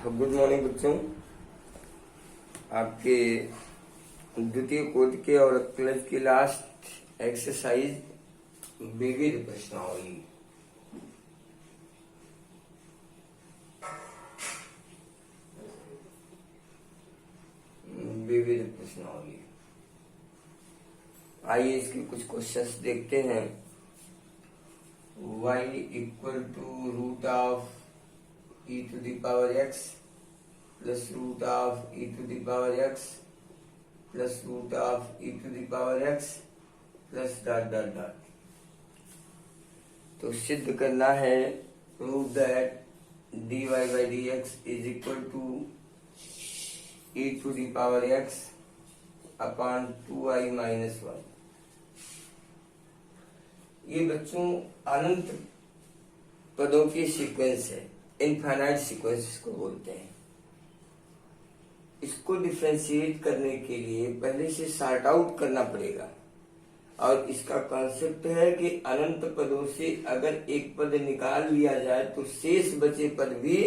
Good morning बच्चों। आपके द्वितीय कोड के और क्लच की लास्ट एक्सरसाइज विविध प्रश्नावली। आइए इसके कुछ क्वेश्चंस देखते हैं। y equal to root of e to the power x plus root of e to the power x plus root of e to the power x plus dot dot dot. तो सिद्ध करना है prove that dy by d x is equal to e to the power x upon 2i minus 1। ये बच्चों अनंत पदों की sequence है, infinite sequence इसको बोलते हैं। इसको डिफरेंशिएट करने के लिए पहले से सॉर्ट आउट करना पड़ेगा और इसका कॉन्सेप्ट है कि अनंत पदों से अगर एक पद निकाल लिया जाए तो शेष बचे पद भी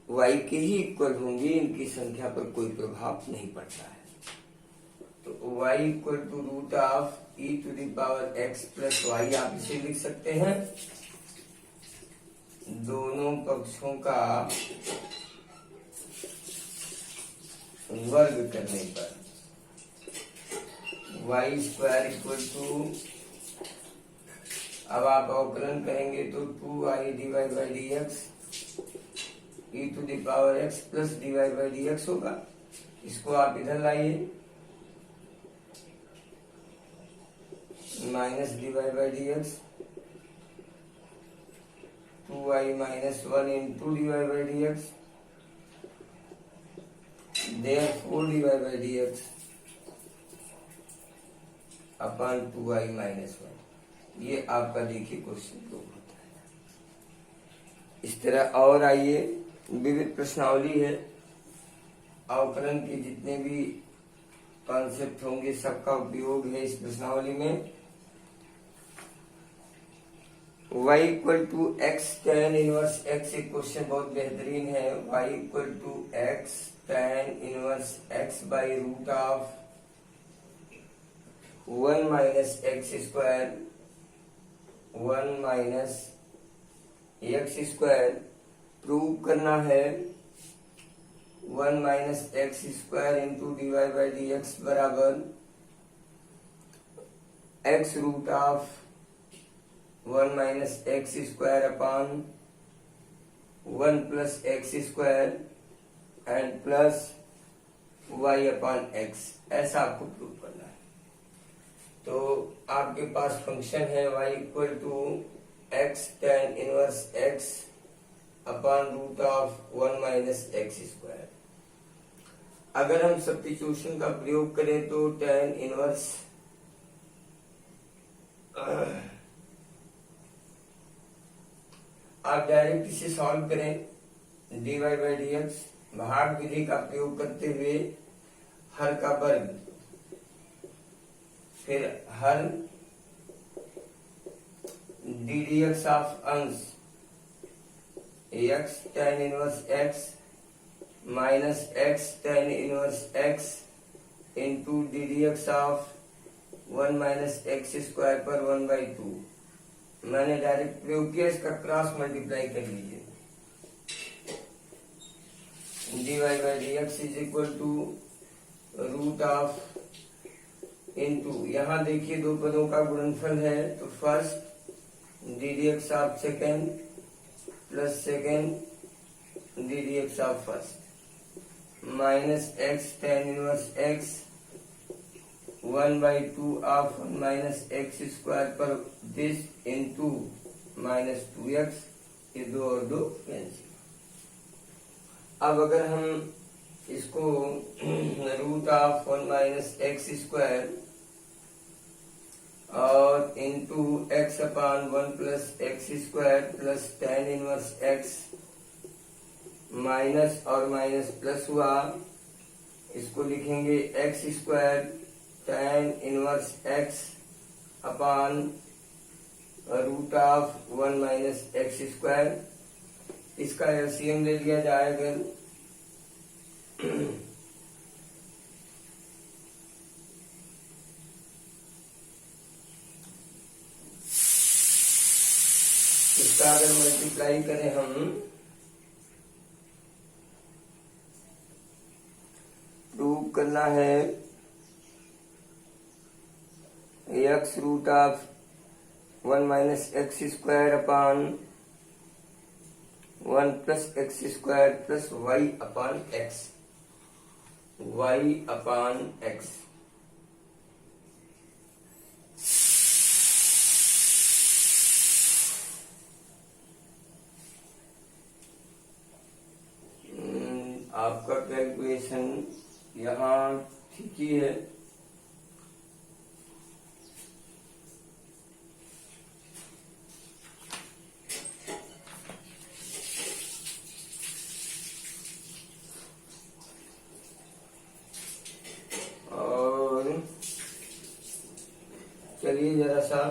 y के ही इक्वल होंगे, इनकी संख्या पर कोई प्रभाव नहीं पड़ता है। तो y equal to root of e to the power x plus y आप इसे लिख सकते हैं। दोनों पक्षों का वर्ग करने पर y स्क्वायर इक्वल टू, अब आप अवकलन करेंगे तो 2i d y by d x e to the power x plus d y by d x होगा। इसको आप इधर लाइए, minus d y by d x 2i minus 1 into d y by d x therefore d y by d x upon 2i minus 1। ये आपका देखिए question prove होता है। इस तरह और आइए, विविध प्रश्नावली है, अवकलन के जितने भी कॉन्सेप्ट होंगे सबका उपयोग है इस प्रश्नावली में। y equal to x tan inverse x, एक क्वेश्चन बहुत बेहतरीन है। y equal to x tan inverse x by root of 1 minus x square 1 minus x square. Prove करना है 1 minus x square into d y by d x बराबर x root of 1 minus x square upon 1 plus x square and plus y upon x. ऐसा आपको prove करना है। तो आपके पास function है y equal to x tan inverse x upon root of 1 minus x square. अगर हम सब्स्टिट्यूशन का प्रयोग करें तो टेन इनवर्स आप डायरेक्ट इसे सॉल्व करें। dy बाई डी एक्स भाग विधि का प्रयोग करते हुए हर का वर्ग, फिर हर डी डी एक्स ऑफ अंश x tan inverse x minus x tan inverse x into D d x of 1 minus x square पर 1/2। मैंने डायरेक्ट प्रयोग किया, इसका क्रॉस मल्टीप्लाई कर लीजिए। dy by d x is equal to root of into, यहाँ देखिए दो पदों का गुणनफल है तो first d d x of second plus second d d x of first minus x tan inverse x 1/2 of 1 minus x square पर this into minus 2x। ये दो और दो कैंसिल। अब अगर हम इसको root of 1 minus x square और into x upon 1 plus x square plus tan inverse x minus और माइनस प्लस हुआ, इसको लिखेंगे x square tan inverse x upon root of 1 minus x square इसका एलसीएम ले लिया जाए अगर इसका अगर मल्टीप्लाई करें हम प्रूव करना है x root of 1 minus x square upon 1 plus x square plus y upon x, y upon x. आपका कैलकुलेशन यहाँ ठीक ही है। और चलिए जरा सा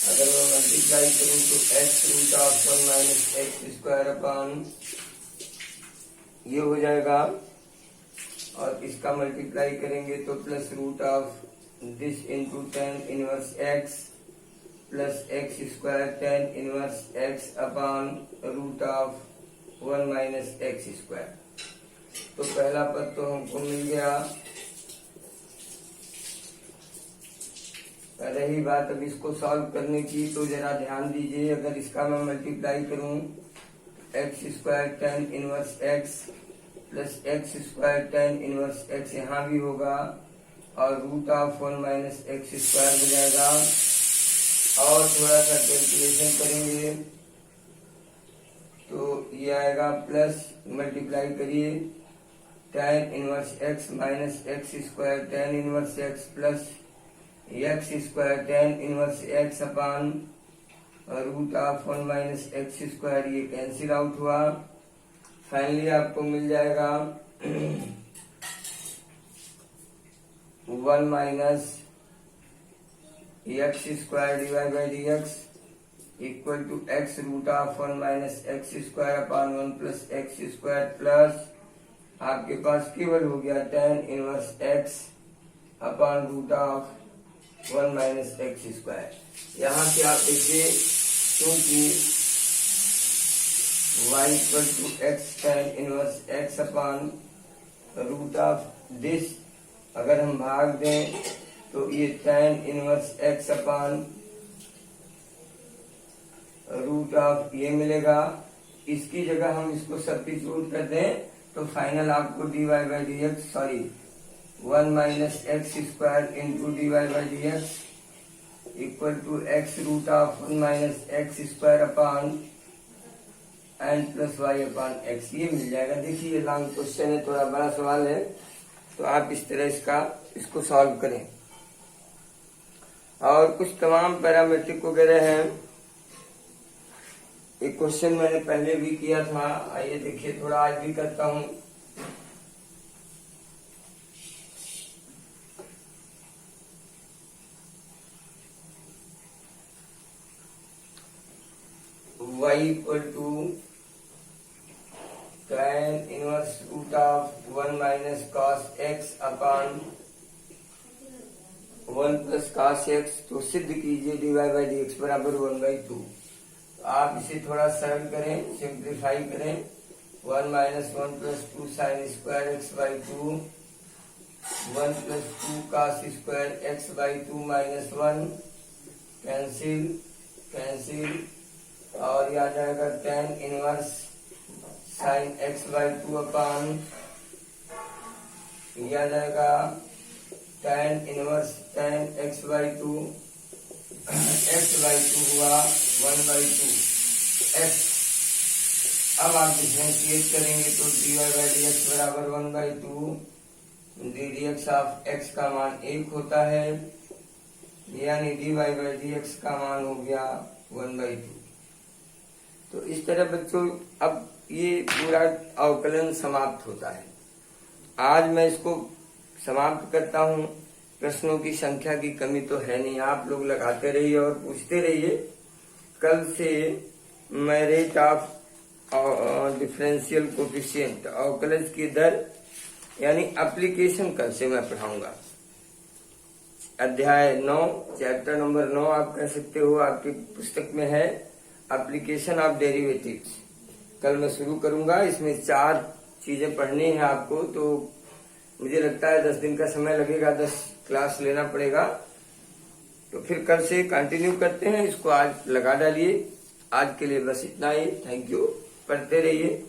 अगर मैं मल्टीप्लाई करूं तो x root of 1 minus x square upon ये हो जाएगा, और इसका मल्टीप्लाई करेंगे तो plus root of this into tan inverse x plus x square tan inverse x upon root of 1 minus x square. तो पहला पद तो हमको मिल गया। रही बात अब इसको सॉल्व करने की, तो जरा ध्यान दीजिए, अगर इसका मैं मल्टीप्लाई करूं x square tan inverse x plus x square tan inverse x यहाँ भी होगा, और root of 1 minus x square हो जाएगा। और थोड़ा सा कैलकुलेशन करेंगे तो ये आएगा प्लस मल्टीप्लाई करिए tan inverse x minus x square tan inverse x plus x square tan inverse x upon root of 1 minus x square, ये कैंसिल आउट हुआ। फाइनली आपको मिल जाएगा 1 minus x square divide by d x equal to x root of 1 minus x square upon 1 plus x square plus आपके पास केवल हो गया tan inverse x upon root of 1 minus x square. यहाँ से आप देखिए क्योंकि y equal to x tan inverse x upon root of this, अगर हम भाग दें तो ये tan inverse x upon root of ये मिलेगा। इसकी जगह हम इसको सब्स्टिट्यूट कर दें तो फाइनल आपको d y by d x 1 minus x square into d y by d x equal to x root of 1 minus x square upon n plus y upon x, ये मिल जाएगा। देखिए ये लॉन्ग क्वेश्चन है, थोड़ा बड़ा सवाल है, तो आप इस तरह इसको सॉल्व करें। और कुछ तमाम पैरामीट्रिक वगैरह हैं। एक क्वेश्चन मैंने पहले भी किया था, आइए देखिए थोड़ा आज भी करता हूं। y equal to tan inverse root of 1 minus cos x upon 1 plus cos x, तो सिद्ध कीजिए d y by d x बराबर 1/2। आप इसे थोड़ा सरल करें, सिंप्लीफाई करें। 1 minus 1 plus 2 sine square x by 2 1 plus 2 cos square x by 2 minus 1 cancel cancel, और यह आ जाएगा tan inverse sine x by 2 अपान यह आ जाएगा tan inverse tan x by 2 x by 2 हुआ 1/2 एक्स। अब आप डिफरेंशिएट करेंगे तो d y by d x बराबर 1/2 d d x of x का मान 1 होता है, यानी d y by d x का मान हो गया 1/2। तो इस तरह बच्चों अब ये पूरा अवकलन समाप्त होता है। आज मैं इसको समाप्त करता हूँ। प्रश्नों की संख्या की कमी तो है नहीं, आप लोग लगाते रहिए और पूछते रहिए। कल से मैं रेट ऑफ डिफरेंशियल कोफिशिएंट अवकलज की दर यानी एप्लीकेशन कल से मैं पढ़ाऊंगा। अध्याय 9 चैप्टर नंबर 9 आप कह सकते हो, आपकी पुस्तक में है एप्लीकेशन ऑफ डेरिवेटिव्स। कल मैं शुरू करूंगा। इसमें 4 चीजें पढ़नी है आपको, तो मुझे लगता है 10 दिन का समय लगेगा, 10 क्लास लेना पड़ेगा। तो फिर कल से कंटिन्यू करते हैं। इसको आज लगा डालिए। आज के लिए बस इतना ही। Thank you. पढ़ते रहिए।